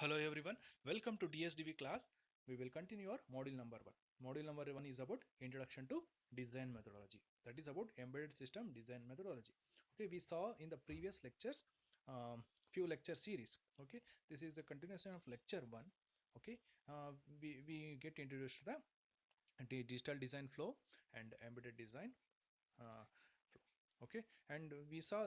Hello everyone, welcome to DSDV class. We will continue our module number 1. Module number 1 is about introduction to design methodology. That is about embedded system design methodology. Okay, we saw in the previous lectures few lecture series. Okay, this is the continuation of lecture 1. Okay, we get introduced to the digital design flow and embedded design uh, okay, and we saw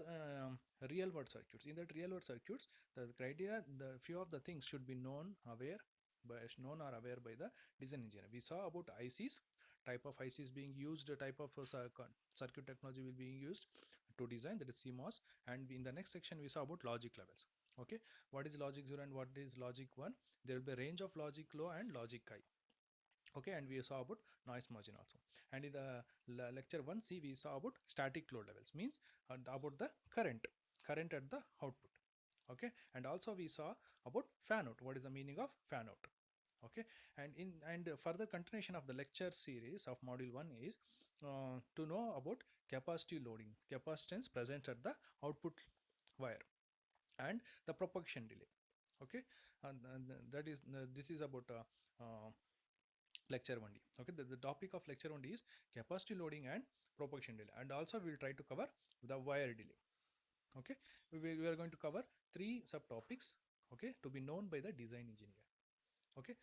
real world circuits. In that real world circuits, the criteria, the few of the things should be known or aware by the design engineer. We saw about ICs, type of ICs being used, type of circuit technology will be used to design, that is CMOS. And in the next section we saw about logic levels. Okay, what is logic 0 and what is logic 1? There will be a range of logic low and logic high. Okay, and we saw about noise margin also. And in the lecture 1c we saw about static load levels, means about the current at the output. Okay, and also we saw about fan out, what is the meaning of fan out. Okay, and further continuation of the lecture series of module 1 is to know about capacity loading, capacitance present at the output wire, and the propagation delay. Okay, and that is this is about lecture 1D. Okay, the topic of lecture 1D is capacity loading and propagation delay, and also we will try to cover the wire delay. Okay, we are going to cover three subtopics, okay, to be known by the design engineer. Okay,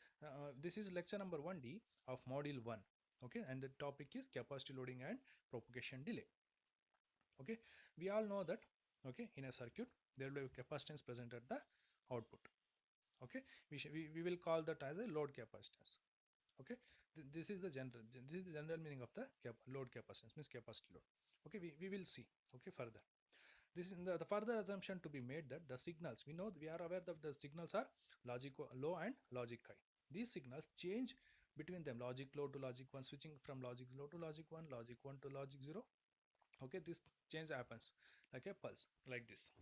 this is lecture number 1D of module 1. Okay, and the topic is capacity loading and propagation delay. Okay, we all know that, okay, in a circuit there will be capacitance present at the output. Okay, we will call that as a load capacitance. Okay, this is the general meaning of the load capacitance, means capacity load. Okay, we will see, okay, further. This is the further assumption to be made that the signals, we are aware that the signals are logic low and logic high. These signals change between them, logic low to logic 1, switching from logic low to logic 1, logic 1 to logic 0. Okay, this change happens like a pulse, like this.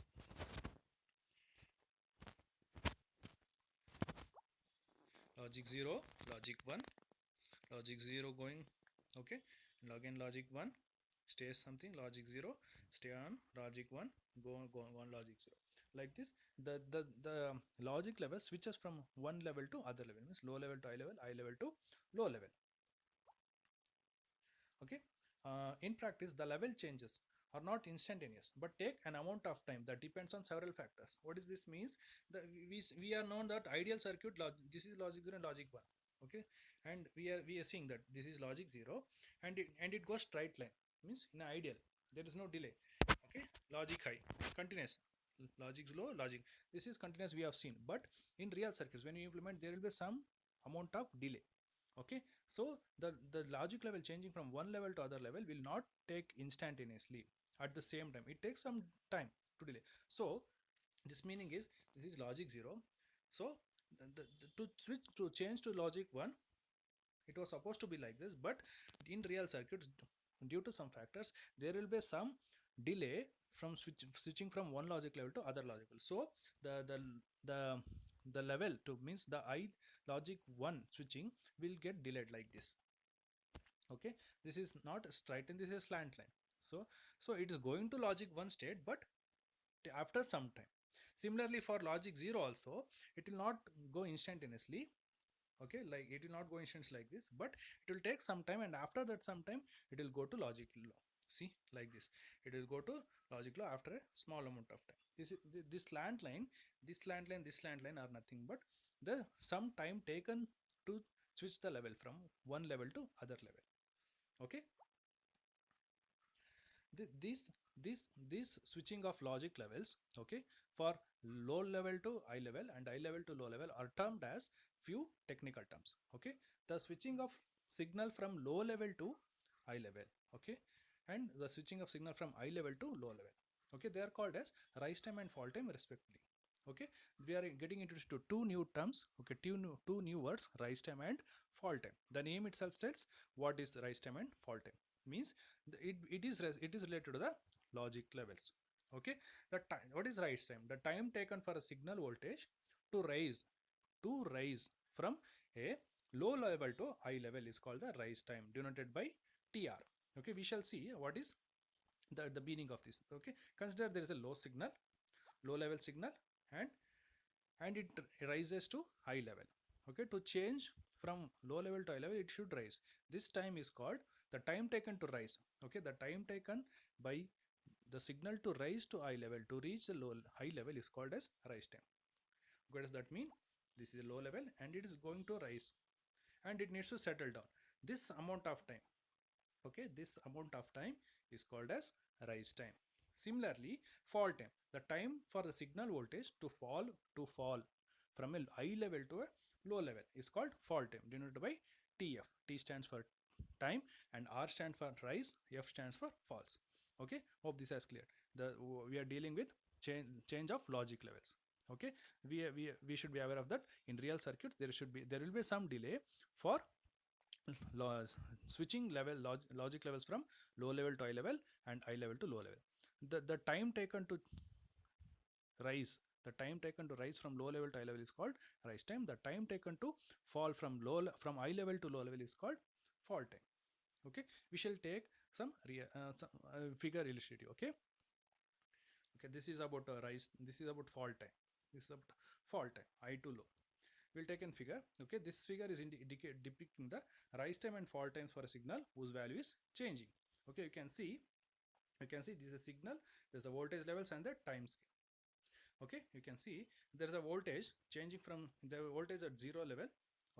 Logic 0, logic 1, logic 0 going, okay, again logic 1 stays something, logic 0 stay on, logic 1 go on logic 0, like this. The logic level switches from one level to other level, means low level to high level to low level. Okay, in practice the level changes are not instantaneous but take an amount of time that depends on several factors. What is this means? We are known that ideal circuit this is logic 0 and logic 1. Okay, and we are seeing that this is logic 0 and it goes straight line, means in ideal there is no delay. Okay, logic high continuous, logic low logic, this is continuous we have seen. But in real circuits when you implement there will be some amount of delay. Okay, so the logic level changing from one level to other level will not take instantaneously at the same time, it takes some time to delay. So this meaning is this is logic 0. So to switch to change to logic 1, it was supposed to be like this, but in real circuits due to some factors there will be some delay from switching from one logic level to other logic level. So the the the the level to means the I logic 1 switching will get delayed like this. Okay, this is not straight line, this is slant line. So it is going to logic 1 state, but after some time. Similarly for logic 0 also, it will not go instantaneously. Okay, like it will not go instance like this, but it will take some time, and after that some time it will go to logic low. See, like this, it will go to logic low after a small amount of time. This slant line, this slant line are nothing but the some time taken to switch the level from one level to other level. Okay, this switching of logic levels, okay, for low level to high level and high level to low level are termed as few technical terms. Okay, the switching of signal from low level to high level, okay, and the switching of signal from high level to low level, okay, they are called as rise time and fall time respectively. Okay, we are getting introduced to two new terms, okay, two new words, rise time and fall time. The name itself says what is rise time and fall time, means it is related to the logic levels. Okay, the time, what is rise time? The time taken for a signal voltage to rise from a low level to high level is called the rise time, denoted by TR. Okay, we shall see what is the meaning of this. Okay, consider there is a low level signal, and and it rises to high level. Okay, to change from low level to high level, it should rise. This time is called the time taken to rise. Okay, the time taken by the signal to rise to high level to reach the high level is called as rise time. What does that mean? This is a low level and it is going to rise and it needs to settle down. This amount of time, okay, this amount of time is called as rise time. Similarly, fall time, the time for the signal voltage to fall from a high level to a low level is called fall time, denoted by TF. T stands for time and R stands for rise, F stands for falls. Okay, hope this is clear. We are dealing with change of logic levels. Okay, we should be aware of that. In real circuits there will be some delay for switching logic levels from low level to high level and high level to low level. The time taken to rise, the time taken to rise from low level to high level is called rise time. The time taken to fall from high level to low level is called fall time. Okay, we shall take some figure illustrative. Okay, this is about rise, this is about fall time, this is about fall time, high to low. We'll take a figure. Okay, this figure is depicting the rise time and fall times for a signal whose value is changing. Okay, you can see this is a signal, there's a voltage levels and the time scale. Okay, you can see there is a voltage changing from the voltage at zero level,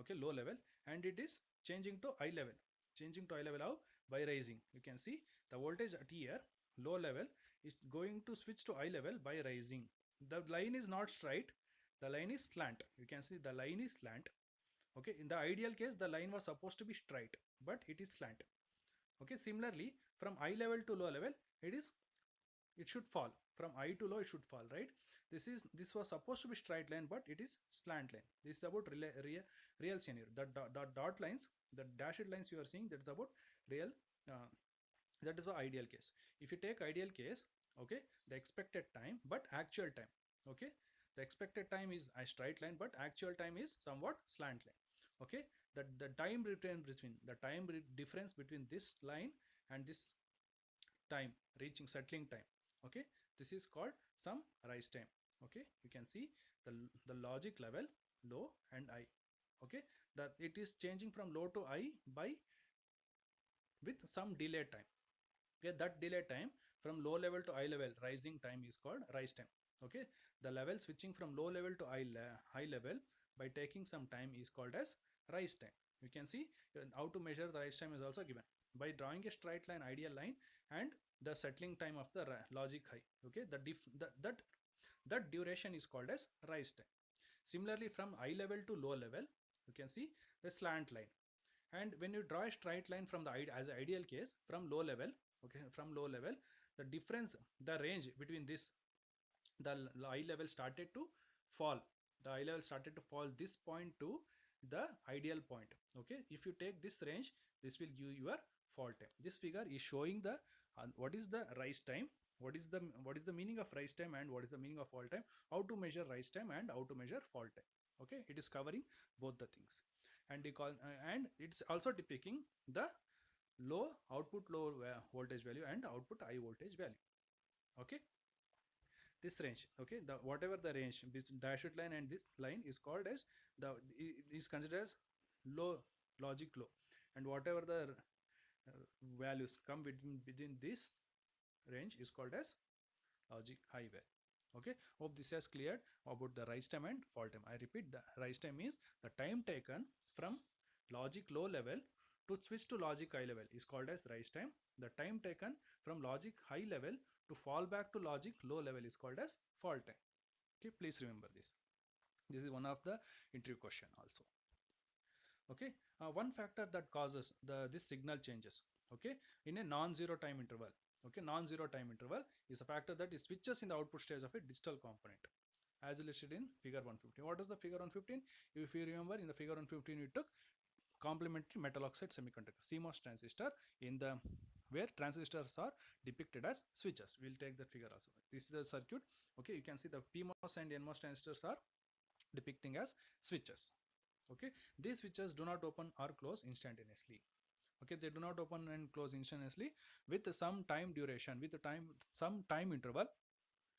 okay, low level, and it is changing to high level. Changing to high level how? By rising. You can see the voltage at here low level is going to switch to high level by rising. The line is not straight, the line is slant. You can see the line is slant. Okay, in the ideal case the line was supposed to be straight, but it is slant. Okay, similarly from high level to low level it should fall. From high to low it should fall, right? This was supposed to be straight line, but it is slant line. This is about real scenario. The dot lines, the dashed lines you are seeing, that's about real, uh, that is the ideal case. If you take ideal case, okay, the expected time but actual time, okay, the expected time is a straight line but actual time is somewhat slant line. Okay, the time return between the difference between this line and this time reaching settling time, okay, this is called some rise time. Okay, you can see the logic level low and high. Okay, that it is changing from low to high by with some delay time. Okay, that delay time from low level to high level rising time is called rise time. Okay, the level switching from low level to high level by taking some time is called as rise time. You can see how to measure the rise time is also given by drawing a straight line, ideal line, and the settling time of the logic high. Okay, that duration is called as rise time. Similarly, from high level to low level, you can see the slant line. And when you draw a straight line from the as an ideal case from low level, okay, from low level, the difference, the range between this, the high level started to fall, the high level started to fall this point to the ideal point. Okay, if you take this range, this will give your fall time. This figure is showing the what is the rise time, what is the meaning of rise time and what is the meaning of fall time, how to measure rise time and how to measure fall time. Okay, it is covering both the things. And and it's also depicting the low voltage value and output high voltage value. Okay, this range, okay, the whatever the range this dashed line and this line is called as the is considered as low, logic low, and whatever the values come within this range is called as logic high value. Okay, hope this has cleared about the rise time and fall time. I repeat, the rise time is the time taken from logic low level to switch to logic high level is called as rise time. The time taken from logic high level to fall back to logic low level is called as fall time. Okay, please remember this. This is one of the interview question also. Okay, one factor that causes this signal changes, okay, in a non-zero time interval. Okay, non-zero time interval is a factor that is switches in the output stage of a digital component, as listed in figure 115. What is the figure 115? If you remember, in the figure 115 we took complementary metal oxide semiconductor, CMOS transistor, in the where transistors are depicted as switches. We'll take that figure also. This is a circuit. Okay, you can see the PMOS and NMOS transistors are depicting as switches. Okay, these switches do not open or close instantaneously. Okay, they do not open and close instantaneously, with some time duration, with some time interval.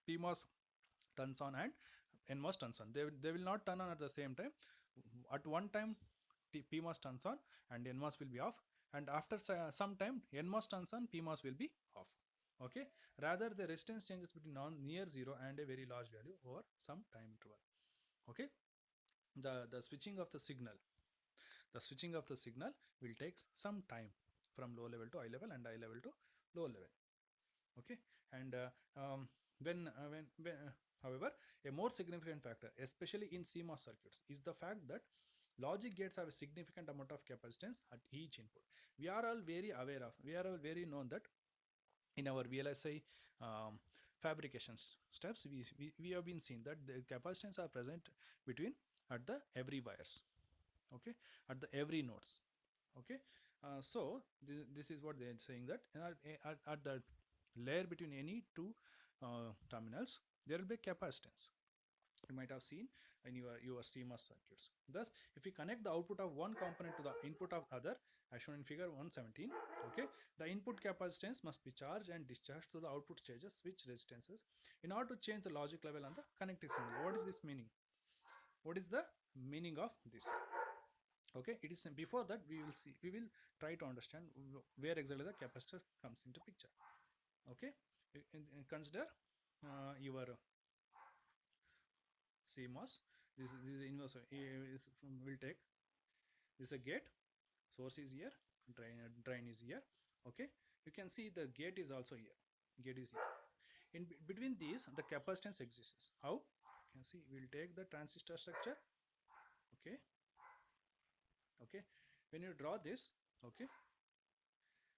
PMOS turns on and NMOS turns on. They will not turn on at the same time. At one time PMOS turns on and NMOS will be off, and after some time NMOS turns on, PMOS will be off. Okay, rather the resistance changes between near zero and a very large value over some time interval. Okay, the switching of the signal will take some time from low level to high level and high level to low level. Okay, and however, a more significant factor, especially in CMOS circuits, is the fact that logic gates have a significant amount of capacitance at each input. We are all very known that in our VLSI fabrication steps, we have been seen that the capacitance are present between at the every wires. Okay, at the every nodes. Okay, so this is what they are saying, that at the layer between any two terminals there will be capacitance. You might have seen in your CMOS circuits. Thus, if we connect the output of one component to the input of other, as shown in figure 117, okay, the input capacitance must be charged and discharged to the output stages switch resistances in order to change the logic level on the connecting signal. What is this meaning? What is the meaning of this? Okay, it is before that we will try to understand where exactly the capacitor comes into picture. Okay, consider your CMOS. This is inverse. Will take this is a gate. Source is here. Drain is here. Okay, you can see the gate is also here. Gate is here. In between these, the capacitance exists. How? You can see. We'll take the transistor structure. Okay. Okay. When you draw this, okay,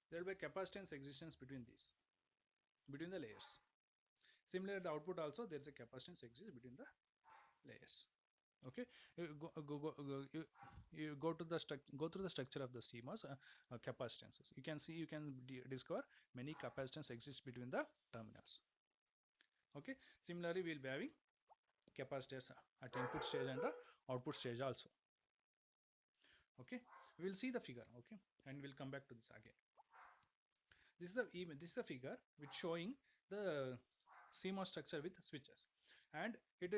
there will be capacitance existence between these, between the layers. Similarly, the output also there is a capacitance exists between the layers. Okay, you go to the go through the structure of the CMOS capacitances. You can see, you can discover many capacitance exist between the terminals. Okay, similarly we will be having capacitors at input stage and the output stage also. Okay, we will see the figure. Okay, and we'll come back to this again. This is a figure which showing the CMOS structure with switches, and it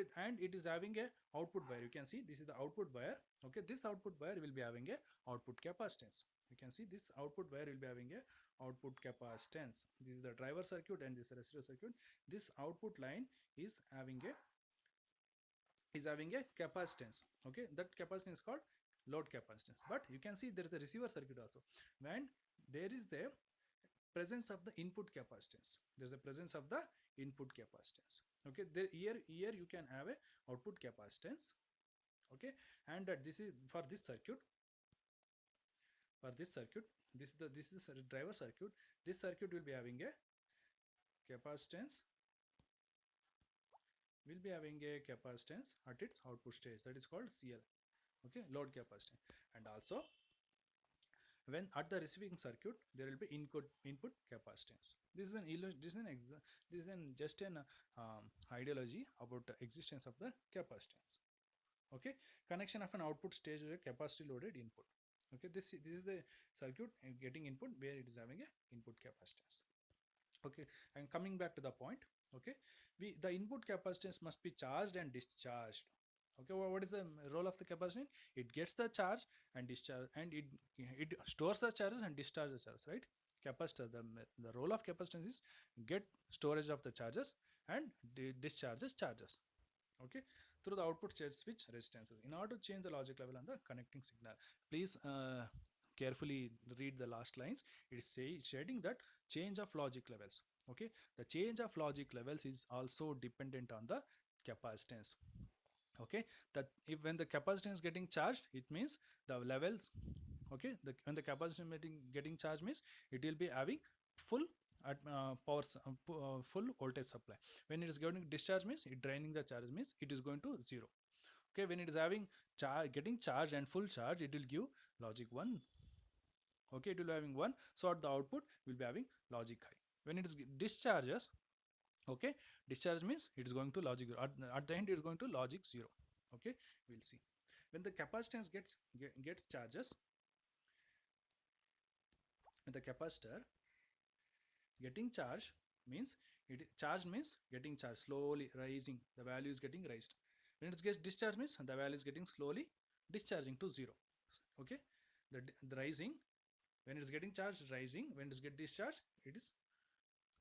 is having a output wire. You can see this is the output wire. Okay, this output wire will be having a output capacitance. You can see this output wire will be having a output capacitance. This is the driver circuit and this is the receiver circuit. This output line is having a capacitance. Okay, that capacitance is called load capacitance. But you can see there is a receiver circuit also. When there is a presence of the input capacitance, there is a presence of the input capacitance. Okay, there here you can have a output capacitance. Okay, and this is for this circuit. This is a driver circuit. This circuit will be having a capacitance. Will be having a capacitance at its output stage, that is called CL. Okay, load capacitance. And also when at the receiving circuit there will be input capacitance. This is just an ideology about the existence of the capacitance. Okay, connection of an output stage with a capacity loaded input. Okay, this is the circuit getting input where it is having a input capacitance. Okay, and coming back to the point. Okay, the input capacitance must be charged and discharged. Okay, what is the role of the capacitor? It gets the charge and discharge, and it stores the charges and discharges the charges, right? Capacitor, the role of capacitance is get storage of the charges and discharges charges. Okay, through the output stage switch resistances in order to change the logic level on the connecting signal. Please carefully read the last lines. It is stating that change of logic levels. Okay, the change of logic levels is also dependent on the capacitance. Okay, that when the capacitance is getting charged, it means the levels. Okay, when the capacitance getting charged means it will be having full at full voltage supply. When it is going to discharge means it draining the charge means it is going to zero. Okay, when it is having getting charged and full charge, it will give logic 1. Okay, it will be having 1, so at the output will be having logic high. When it is discharges, okay, discharge means it is going to logic 0. At the end it is going to logic 0. Okay, we'll see. When the capacitance gets charges, when the capacitor getting charged means charge means getting charged, slowly rising, the value is getting raised. When it gets discharged means the valve is getting slowly discharging to 0. Okay, the rising, when it's getting charged rising, when it's get discharged it is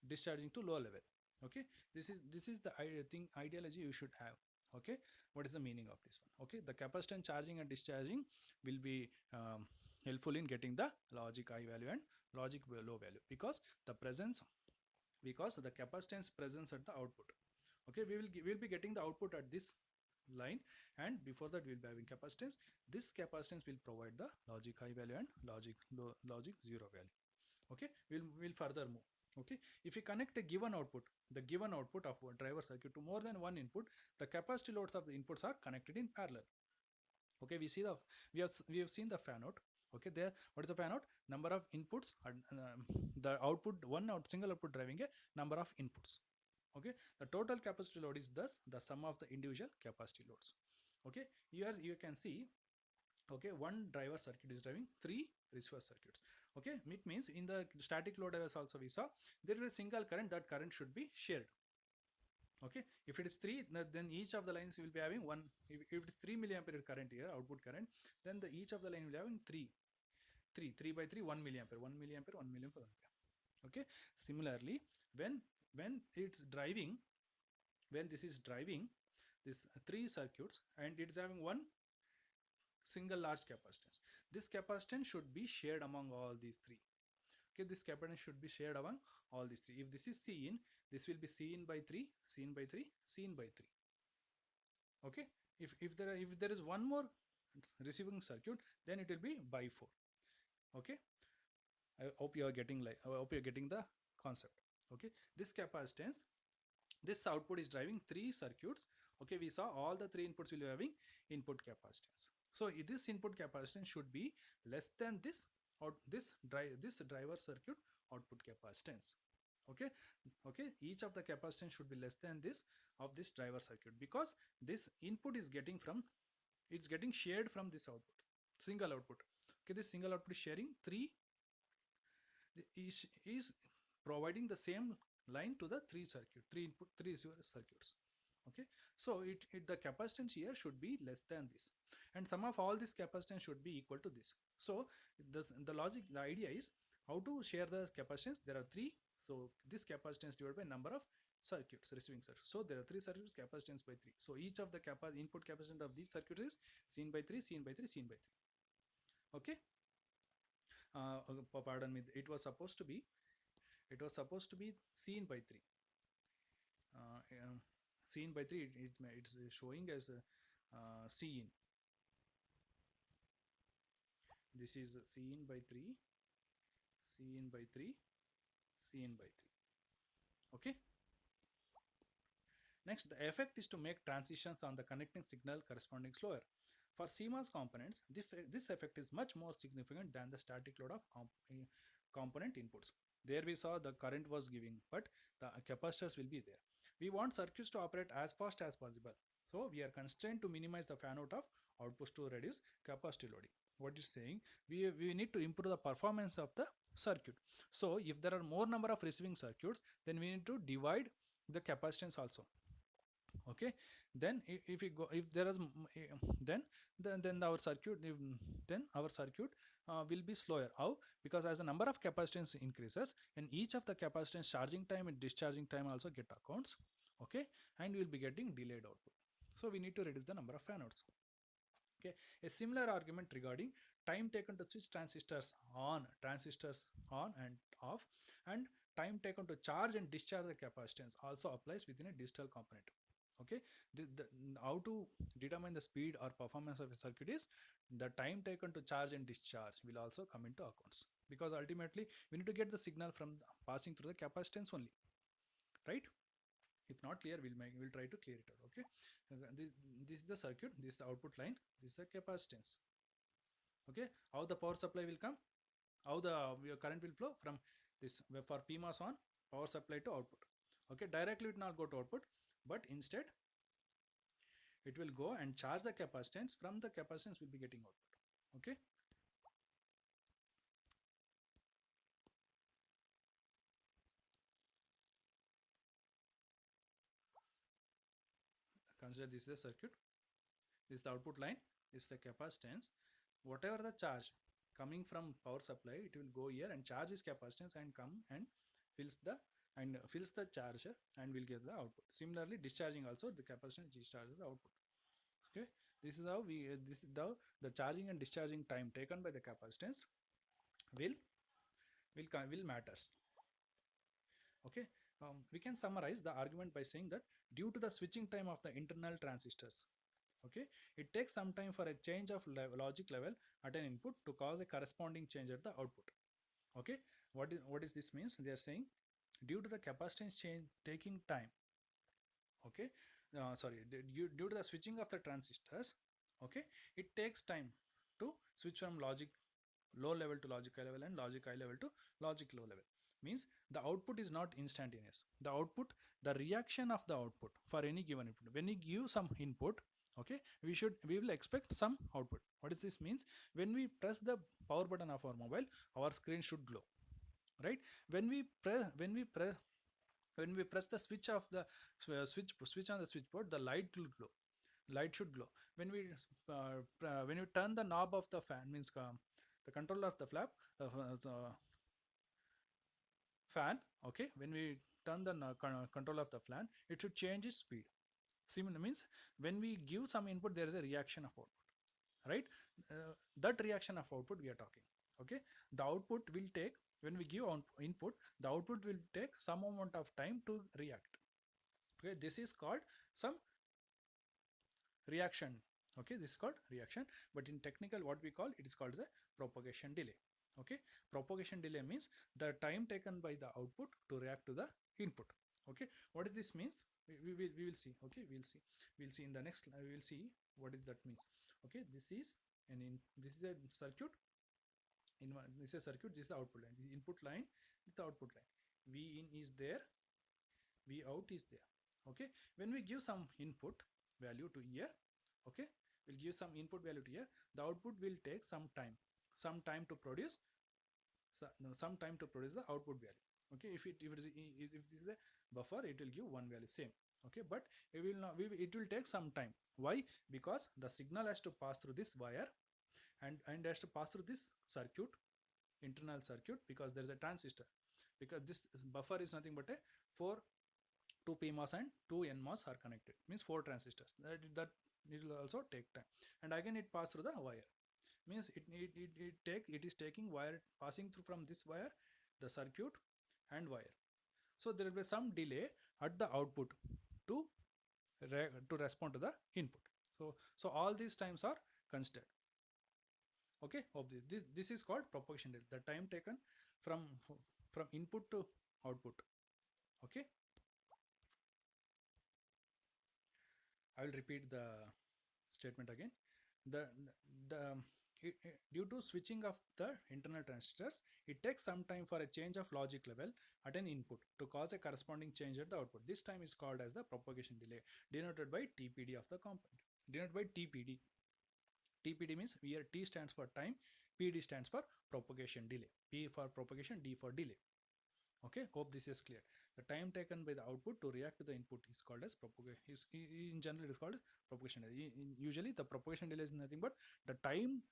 discharging to low level. Okay, this is the thing ideology you should have. Okay, what is the meaning of this one? Okay, the capacitance charging and discharging will be helpful in getting the logic high value and logic low value, because the capacitance presence at the output. Okay, we'll be getting the output at this line, and before that we'll be having capacitance. This capacitance will provide the logic high value and logic zero value. Okay, we'll further move. Okay, if you connect a given output, the given output of a driver circuit to more than one input, the capacity loads of the inputs are connected in parallel. Okay, we have seen the fan out. Okay, there, what is the fan out? Number of inputs and the output, single output driving a number of inputs. Okay, the total capacity load is thus the sum of the individual capacity loads. Okay, here you can see, okay, one driver circuit is driving 3 receiver circuits. Okay, it means in the static load drivers also we saw there is a single current, that current should be shared. Okay, if it is 3, then each of the lines will be having one. If it is 3 milliampere current here, output current, then each of the line will be having 3 by 3, 1 milliampere, 1 milliampere, 1 milliampere, 1 milliampere. Okay, similarly, when it's driving, when this is driving this 3 circuits and it's having one single large capacitance, this capacitance should be shared among all these 3. Okay, this capacitance should be shared among all these 3. If this is C in, this will be C in by 3, C in by 3, C in by 3. Okay, if there is one more receiving circuit, then it will be by 4. Okay, I hope you are getting the concept. Okay, this capacitance, this output is driving 3 circuits. Okay, we saw all the 3 inputs will be having input capacitance. So this input capacitance should be less than this, or this driver circuit output capacitance. Okay, each of the capacitance should be less than this of this driver circuit, because this input is getting shared from this output, single output. Okay, this single output is sharing 3, is providing the same line to the 3 input 3 receiver circuits. Okay, so the capacitance here should be less than this, and sum of all this capacitance should be equal to this. So the idea is how to share the capacitance. There are 3, so this capacitance divided by number of circuits, receiving circuits. So there are 3 circuits, capacitance by 3. So each of the input capacitance of these circuits is seen by 3, seen by 3, seen by 3. Okay, pardon me, it was supposed to be seen by 3. Seen by 3, it's showing as seen. This is seen by 3, seen by 3, seen by 3. Okay, next, the effect is to make transitions on the connecting signal corresponding slower. For CMOS components, this effect is much more significant than the static load of component inputs. There we saw the current was giving, but the capacitors will be there. We want circuits to operate as fast as possible, so we are constrained to minimize the fan out of outputs to reduce capacity loading. What is saying, we need to improve the performance of the circuit. So if there are more number of receiving circuits, then we need to divide the capacitance also. Okay, then if there is then our circuit will be slower. How? Because as the number of capacitance increases, and each of the capacitance charging time and discharging time also get accounts. Okay, and we will be getting delayed output, so we need to reduce the number of fan outs. Okay, a similar argument regarding time taken to switch transistors on and off, and time taken to charge and discharge the capacitance also applies within a digital component. Okay, how to determine the speed or performance of a circuit is the time taken to charge and discharge will also come into accounts, because ultimately we need to get the signal from passing through the capacitance only, right? If not clear, we'll try to clear it out. Okay, this is the circuit, this is the output line, this is the capacitance. Okay, how the power supply will come, how the current will flow from this, for PMOS on, power supply to output. Okay, directly it will not go to output, but instead it will go and charge the capacitance. From the capacitance will be getting output. Okay, consider this is a circuit. This is the output line, this is the capacitance. Whatever the charge coming from power supply, it will go here and charge this capacitance and come and fills the fills the charger and will get the output. Similarly, discharging also, the capacitance discharges the output. Okay, this is how we this is the charging and discharging time taken by the capacitance will will matters. Okay, we can summarize the argument by saying that due to the switching time of the internal transistors, okay, it takes some time for a change of logic level at an input to cause a corresponding change at the output. Okay, what is this means? They are saying due to the capacitance change taking time, okay, due to the switching of the transistors, okay, it takes time to switch from logic low level to logic high level and logic high level to logic low level. Means the output is not instantaneous. The output, the reaction of the output for any given input, when we give some input, okay, we will expect some output. What does this means? When we press the power button of our mobile, our screen should glow, right? when we press when we press when we press the switch of the switch on the switchboard, the light will glow, light should glow. When you turn the knob of the fan, means the control of the flap the fan, okay, when we turn the control of the fan, it should change its speed. Similar means when we give some input, there is a reaction of output, right? That reaction of output we are talking. Okay, the output will take, when we give input, the output will take some amount of time to react. Okay, this is called some reaction. Okay, this is called reaction, but in technical what we call, it is called as a propagation delay. Okay, propagation delay means the time taken by the output to react to the input. Okay, what does this means? We will see. Okay, we'll see in the next, we will see what is that means. Okay, this is this is a circuit. This is a circuit, this is the output line, this is input line, this is the output line. V in is there, V out is there. Okay, when we give some input value to here, okay, we'll give some input value to here, the output will take some time to produce some time to produce the output value. Okay, if this is a buffer, it will give one value same. Okay, but it will not, it will take some time. Why? Because the signal has to pass through this wire and has to pass through this circuit, internal circuit, because there is a transistor, because this buffer is nothing but a 4 2 PMOS and 2 NMOS are connected, means 4 transistors. That it will also take time, and again it pass through the wire, means it is taking wire, passing through from this wire, the circuit and wire. So there will be some delay at the output to respond to the input. So all these times are considered. Okay, hope this is called propagation delay, the time taken from input to output. Okay, I will repeat the statement again. The due to switching of the internal transistors, it takes some time for a change of logic level at an input to cause a corresponding change at the output. This time is called as the propagation delay, denoted by TPD of the component. Denoted by TPD. TPD means here T stands for time, PD stands for propagation delay. P for propagation, D for delay. Okay, hope this is clear. The time taken by the output to react to the input is called as propagation. In general, it is called as propagation delay. Usually, the propagation delay is nothing but the time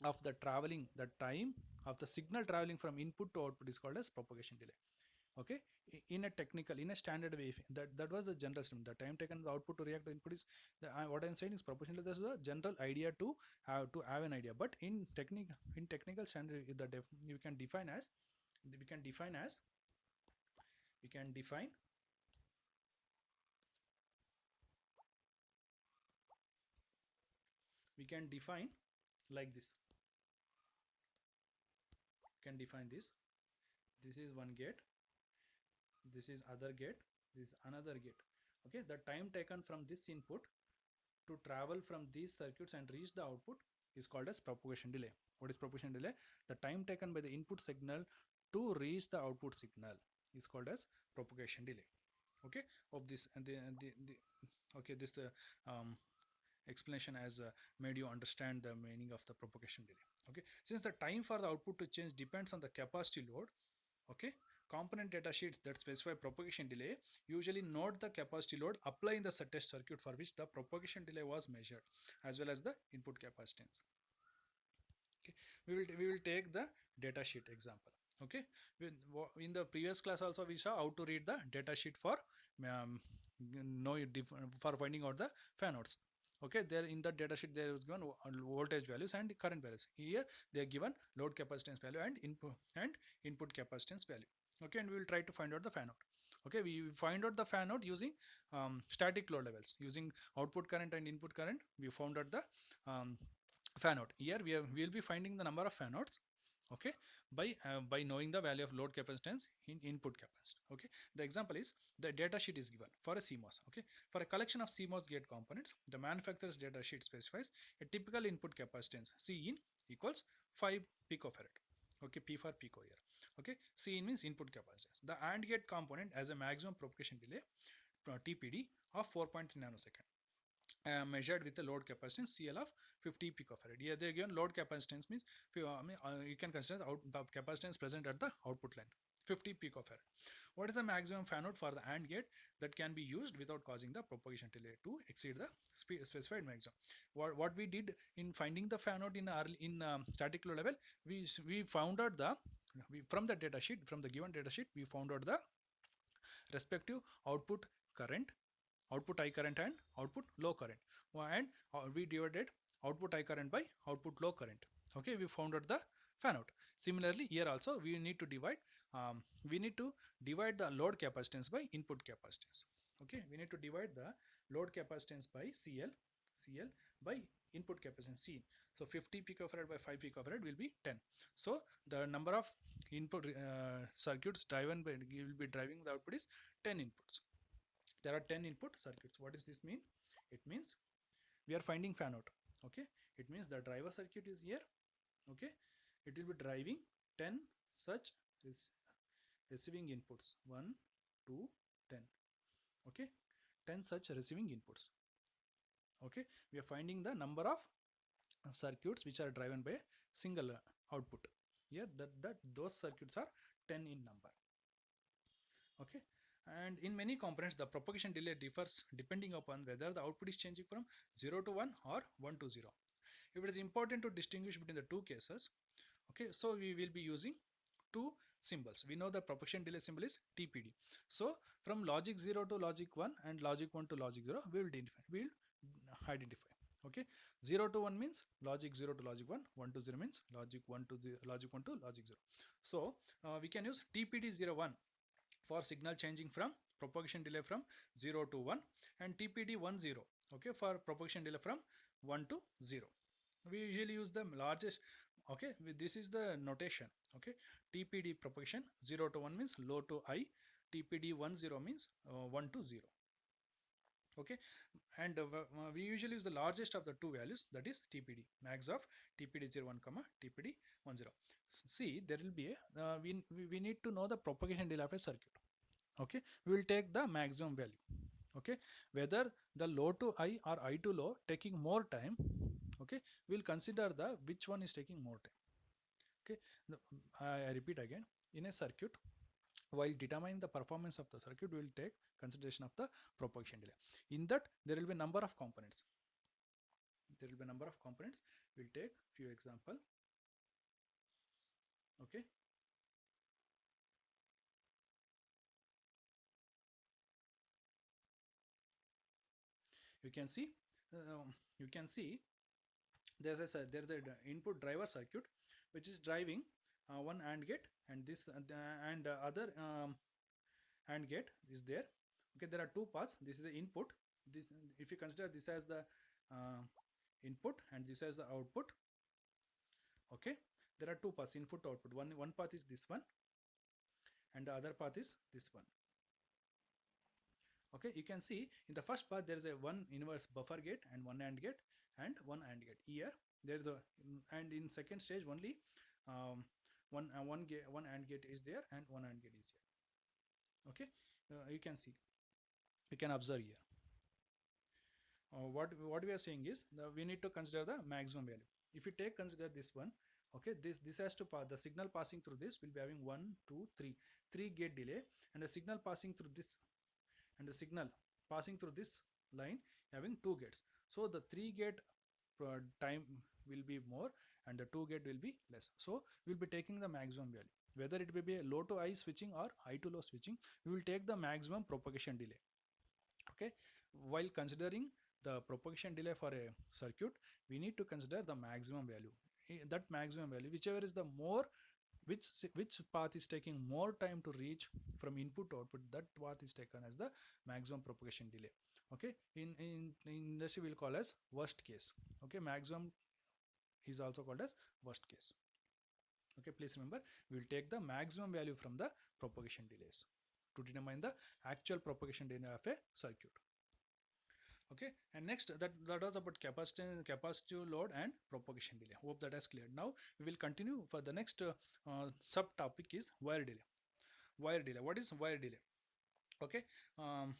of the traveling, the time of the signal traveling from input to output is called as propagation delay. Okay, in a technical, in a standard way, that was the general statement. The time taken the output to react to input is what I'm saying is propagation delay. That's the general idea to have an idea. But in technical standard, we can define as we can define as we can define we can define like this. We can define this. This is one gate, this is other gate, this is another gate. Okay, the time taken from this input to travel from these circuits and reach the output is called as propagation delay. What is propagation delay? The time taken by the input signal to reach the output signal is called as propagation delay. Okay, of this and the okay, this explanation has made you understand the meaning of the propagation delay. Okay, since the time for the output to change depends on the capacity load, okay, component data sheets that specify propagation delay usually note the capacity load applied in the test circuit for which the propagation delay was measured, as well as the input capacitance. Okay, we will take the data sheet example. Okay, in the previous class also we saw how to read the data sheet for um, for finding out the fan outs. Okay, there in the data sheet there is given voltage values and current values. Here they are given load capacitance value and input capacitance value. Okay, and we will try to find out the fan out. Okay, we find out the fan out using static load levels. Using output current and input current, we found out the um, fan out. Here we will be finding the number of fan outs, okay, by knowing the value of load capacitance in input capacitance. Okay, the example is the data sheet is given for a CMOS. Okay, for a collection of CMOS gate components, the manufacturer's data sheet specifies a typical input capacitance C in equals 5 picofarad. Okay, P for pico here. Okay, C in means input capacitance. The AND gate component has a maximum propagation delay TPD of 4.3 nanosecond. Measured with the load capacitance CL of 50 picofarad. Here they given load capacitance means you can consider the capacitance present at the output line 50 picofarad. What is the maximum fan out for the AND gate that can be used without causing the propagation delay to exceed the specified maximum? What we did in finding the fan out in static load level, we found out the from the data sheet, from the given data sheet, we found out the respective output current, output high current and output low current, and we divided output high current by output low current. Okay, we found out the fan out. Similarly here also we need to divide the load capacitance by input capacitance. Okay, we need to divide the load capacitance by CL by input capacitance C. So 50 picofarad by 5 picofarad will be 10. So the number of input circuits driven by will be driving the output is 10 inputs. There are 10 input circuits. What does this mean? It means we are finding fan out. Okay, it means the driver circuit is here. Okay, it will be driving 10 such receiving inputs, 1 2 10. Okay, 10 such receiving inputs. Okay, we are finding the number of circuits which are driven by a single output. Here that those circuits are 10 in number. Okay, and in many components the propagation delay differs depending upon whether the output is changing from 0 to 1 or 1 to 0. If it is important to distinguish between the two cases, okay, so we will be using two symbols. We know the propagation delay symbol is TPD. So from logic 0 to logic 1 and logic 1 to logic 0, we will identify. Okay, 0 to 1 means logic 0 to logic 1, 1 to 0 means logic 1 to 0, logic 1 to logic 0. So we can use TPD 01 for signal changing from propagation delay from 0 to 1, and TPD 10, okay, for propagation delay from 1 to 0. We usually use the largest. Okay, this is the notation. Okay, TPD propagation 0 to 1 means low to high, TPD 10 means 1 to 0. Okay, and we usually use the largest of the two values, that is TPD, max of TPD 01 comma TPD 10. See, there will be a we need to know the propagation delay of a circuit. Okay, we will take the maximum value. Okay, whether the low to high or high to low taking more time, okay, we will consider the which one is taking more time. Okay, I repeat again, in a circuit, while determining the performance of the circuit, we will take consideration of the propagation delay. In that there will be number of components. There will be number of components. We will take few example. Okay, you can see there's a input driver circuit which is driving one AND gate, and this and other AND gate is there. Okay, there are two paths. This is the input. This, if you consider this as the input and this as the output. Okay, there are two paths, input output. One path is this one, and the other path is this one. Okay, you can see in the first path there is a one inverse buffer gate and one AND gate and one AND gate. Here there is a, and in second stage only one AND gate is there and one AND gate is here. Okay, you can see, you can observe here. What we are saying is we need to consider the maximum value. If you consider this one, Okay, this has to pass, the signal passing through this will be having 1 2 3 gate delay, and the signal passing through this, and the signal passing through this line having 2 gates. So the 3 gate time will be more and the 2 gate will be less. So we will be taking the maximum value, whether it will be a low to high switching or high to low switching, we will take the maximum propagation delay. Okay, while considering the propagation delay for a circuit, we need to consider the maximum value. That maximum value, whichever is the more, which path is taking more time to reach from input to output, that path is taken as the maximum propagation delay. Okay, in industry we'll call as worst case. Okay, maximum is also called as worst case. Okay, please remember, we will take the maximum value from the propagation delays to determine the actual propagation delay of a circuit. Okay, and next, that was about capacitive load and propagation delay. Hope that is clear. Now we will continue for the next subtopic is wire delay. Wire delay, what is wire delay? Okay, um,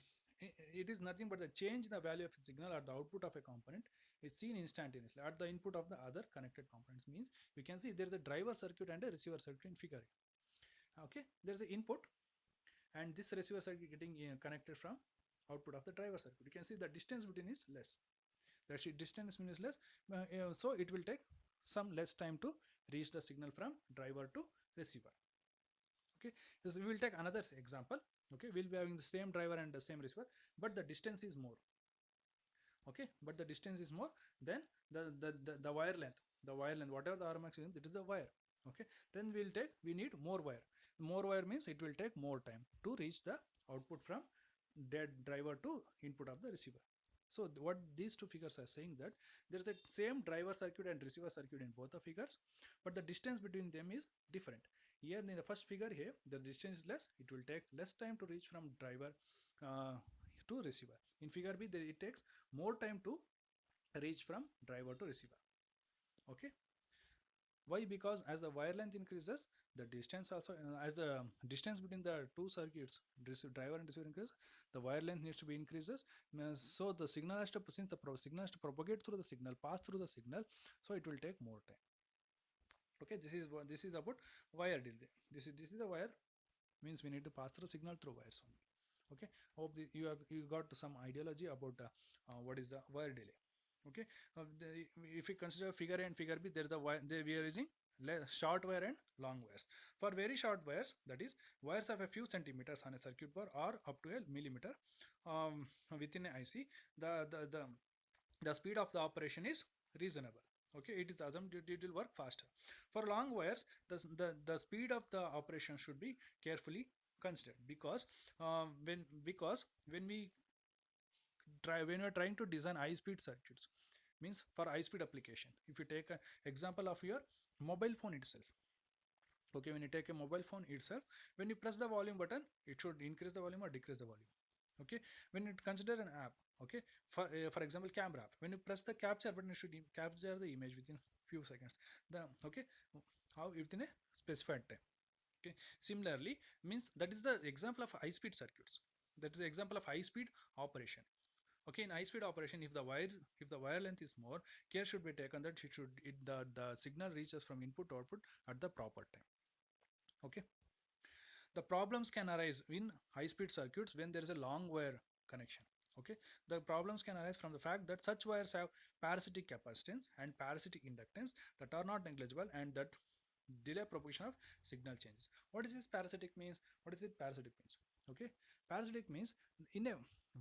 it is nothing but the change in the value of a signal at the output of a component is seen instantaneously at the input of the other connected components. Means you can see there is a driver circuit and a receiver circuit in figure. Okay, there is an input and this receiver circuit getting connected from output of the driver circuit. You can see the distance between is less. That distance is less, so it will take some less time to reach the signal from driver to receiver. Okay, so we will take another example. Okay, we'll be having the same driver and the same receiver, but the distance is more. Okay, but the distance is more than the wire length. The wire length, whatever the RMX is, that is the wire. Okay, then we need more wire. More wire means it will take more time to reach the output from dead driver to input of the receiver. So what these two figures are saying, that there is the same driver circuit and receiver circuit in both the figures, but the distance between them is different. Here in the first figure, here the distance is less, it will take less time to reach from driver to receiver. In figure B, it takes more time to reach from driver to receiver. Okay, why? Because as the wire length increases, the distance also, as the distance between the two circuits, driver and receiver increases, the wire length needs to be increases. So the signal has to, since the signal has to propagate through the signal, pass through the signal, so it will take more time. Okay, this is about wire delay. This is the wire, means we need to pass through signal through wires only. Okay, hope you got some ideology about what is the wire delay. Okay, if you consider figure A and figure B, there is the wire, we are using short wire and long wires. For very short wires, that is wires of a few centimeters on a circuit board or up to a millimeter within an IC, the speed of the operation is reasonable. Okay, it is assumed it will work faster. For long wires, the speed of the operation should be carefully considered, because when we are trying to design high speed circuits, means for high speed application, if you take an example of your mobile phone itself. Okay, when you take a mobile phone itself, when you press the volume button, it should increase the volume or decrease the volume. Okay, when you consider an app, okay, for example camera app, when you press the capture button, it should capture the image within few seconds, okay, how within a specified time. Okay, similarly, means that is the example of high speed circuits, that is the example of high speed operation. Okay, in high speed operation, if the wire length is more, care should be taken that the signal reaches from input to output at the proper time. Okay, the problems can arise in high speed circuits when there is a long wire connection. Okay, the problems can arise from the fact that such wires have parasitic capacitance and parasitic inductance that are not negligible, and that delay propagation of signal changes. What is this parasitic means? What is it parasitic means? Okay, parasitic means in a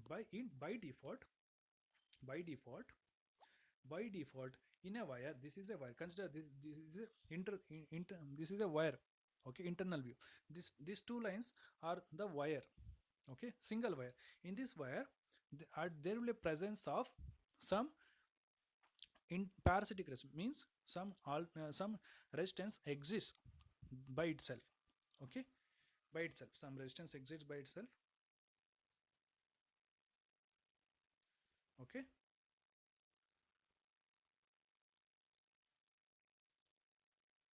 by default by default by default in a wire, this is a wire, consider this is a this is a wire. Okay, internal view, these two lines are the wire. Okay, single wire. In this wire, there will be a presence of some in parasitic resistance, means some resistance exists by itself. Okay, by itself, some resistance exists by itself. Okay,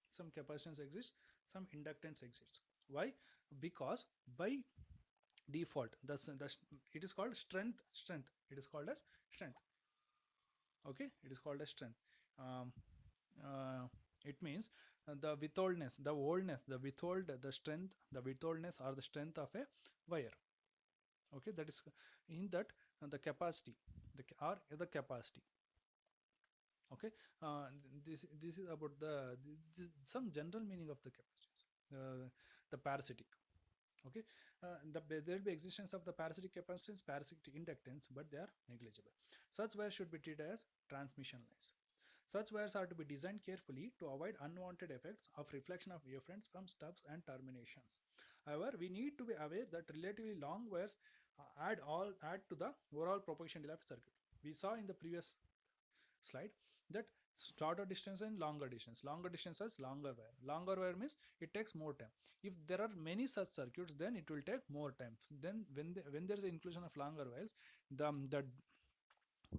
some capacitance exists, some inductance exists. Why? Because by default, it is called strength, it is called as strength. Okay, it is called as strength. um, uh, It means the withholdness, the oldness, the withhold, the strength, the withholdness or the strength of a wire. Okay, that is in that the capacity, or the capacity. Okay, this is about some general meaning of the capacitance. The parasitic. Okay, there will be existence of the parasitic capacitance, parasitic inductance, but they are negligible. Such wires should be treated as transmission lines. Such wires are to be designed carefully to avoid unwanted effects of reflection of wavefronts from stubs and terminations. However, we need to be aware that relatively long wires add to the overall propagation delay of circuit. We saw in the previous slide that shorter distance and longer distance. Longer distance is longer wire. Longer wire means it takes more time. If there are many such circuits, then it will take more time. Then when there is inclusion of longer wires, the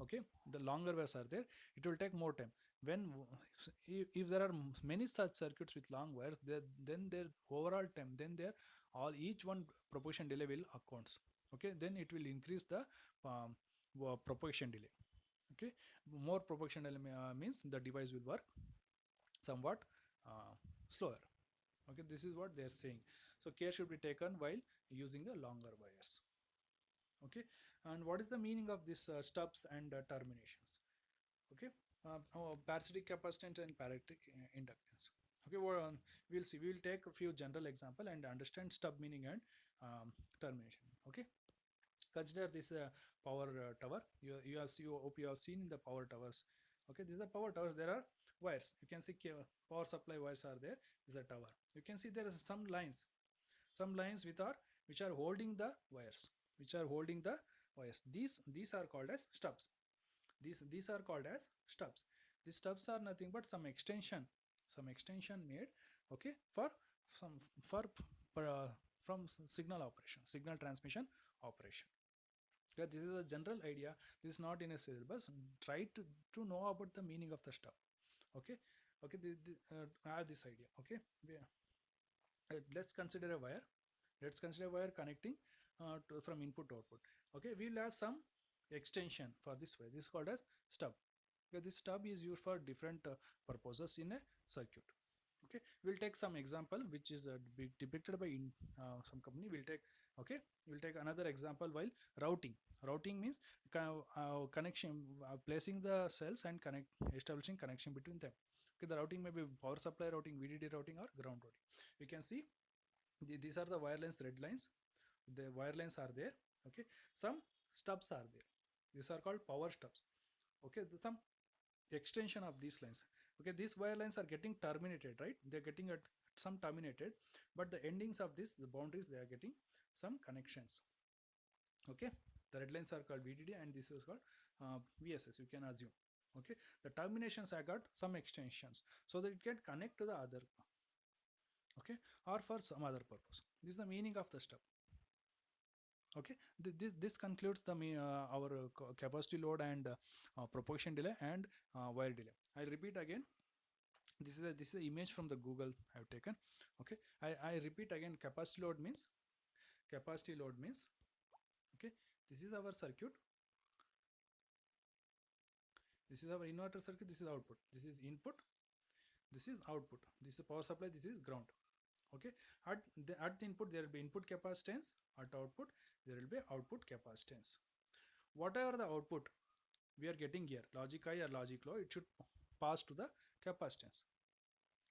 okay, the longer wires are there, it will take more time. When if there are many such circuits with long wires, then their overall time, then their all each one propagation delay will accounts. Okay, then it will increase the um, propagation delay. Okay, more propagation delay means the device will work somewhat uh, slower. Okay, this is what they are saying. So care should be taken while using the longer wires. Okay, and what is the meaning of this stubs and terminations? Okay, parasitic capacitance and parasitic inductance. Okay, well, we'll see. We will take a few general example and understand stub meaning and termination. Okay, consider this power tower. Hope you have seen in the power towers. Okay, these are power towers. There are wires. You can see power supply wires are there. This is a tower. You can see there are some lines which are holding the wires, these are called as stubs. These are called as stubs. These stubs are nothing but some extension made, okay, for some for uh, from signal transmission operation. Yeah, this is a general idea. This is not in a syllabus. Try to know about the meaning of the stub. Okay, okay. I have this idea. Okay, let's consider a wire. Let's consider a wire connecting from input to output. Okay, we will have some extension for this wire. This is called as stub. Okay, this stub is used for different purposes in a circuit. Okay, we'll take some example which is depicted by some company. We'll take another example while routing means connection, placing the cells and establishing connection between them. Okay, the routing may be power supply routing, VDD routing, or ground routing. We can see these are the wire lines, red lines. The wire lines are there. Okay, some stubs are there. These are called power stubs. Okay, some extension of these lines. Okay, these wire lines are getting terminated, right? They're getting at some terminated, but the endings of this, the boundaries, they are getting some connections. Okay, the red lines are called VDD and this is called VSS, you can assume. Okay, the terminations I got some extensions so that it can connect to the other, okay, or for some other purpose. This is the meaning of the stub. Okay, this concludes the our capacity load and propagation delay and wire delay. I'll repeat again. This is an image from the Google I have taken. Okay, I repeat again. Capacity load means, okay, this is our circuit. This is our inverter circuit. This is output. This is input. This is output. This is power supply. This is ground. Okay, at the input there will be input capacitance. At output there will be output capacitance. Whatever the output we are getting here, logic high or logic low, it should pass to the capacitance.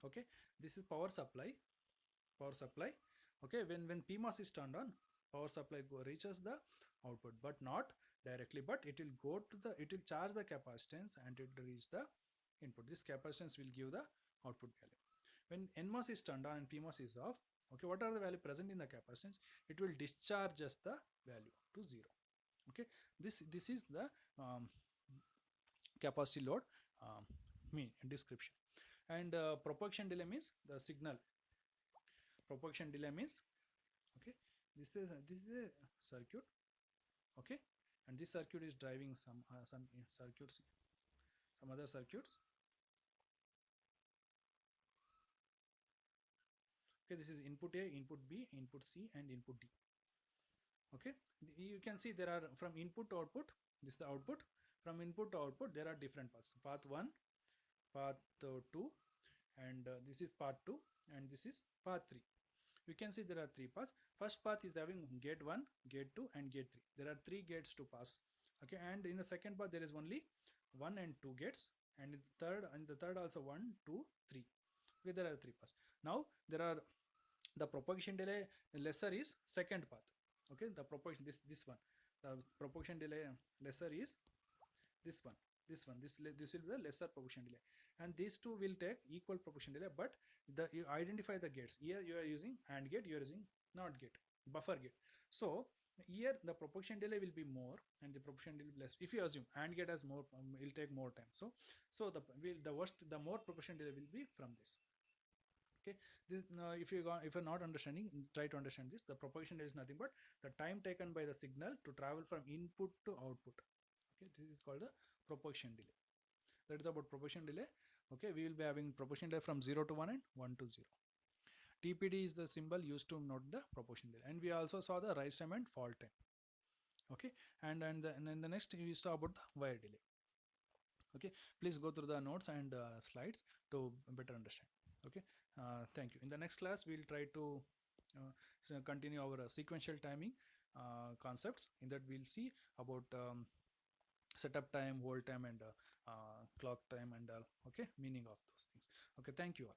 Okay, this is power supply. Okay, when PMOS is turned on, power supply reaches the output, but not directly, but it will charge the capacitance and it will reach the input. This capacitance will give the output value. When NMOS is turned on and PMOS is off, okay, what are the value present in the capacitance? It will discharge just the value to 0. Okay, this is the capacity load mean description. And propagation delay means the signal. Propagation delay means, okay, this is a circuit. Okay, and this circuit is driving some circuits, some other circuits. Okay, this is input A, input B, input C, and input D. Okay, you can see there are from input to output. This is the output. From input to output there are different paths: path 1, path 2, and this is part 2, and this is part 3. You can see there are 3 paths. First path is having gate 1, gate 2 and gate 3. There are 3 gates to pass. Okay, and in the second path there is only 1 and 2 gates, and in the third also 1, 2, 3. Okay, there are 3 paths. Now there are the propagation delay lesser is second path. Okay, the propagation this one, the propagation delay lesser is this one, this will be the lesser propagation delay, and these two will take equal propagation delay, but you identify the gates. Here you are using AND gate, you are using NOT gate, buffer gate. So here the propagation delay will be more and the propagation delay will be less. If you assume AND gate has more, will take more time. So the more propagation delay will be from this. Okay, this if you're not understanding, try to understand this. The propagation delay is nothing but the time taken by the signal to travel from input to output. Okay, this is called the propagation delay. That is about propagation delay. Okay, we will be having propagation delay from 0 to 1 and 1 to 0. TPD is the symbol used to note the propagation delay, and we also saw the rise time and fall time. Okay, and then the next we saw about the wire delay. Okay, please go through the notes and slides to better understand. Okay, thank you. In the next class we'll try to continue our sequential timing concepts. In that we'll see about setup time, hold time, and clock time, and okay, meaning of those things. Okay, thank you all.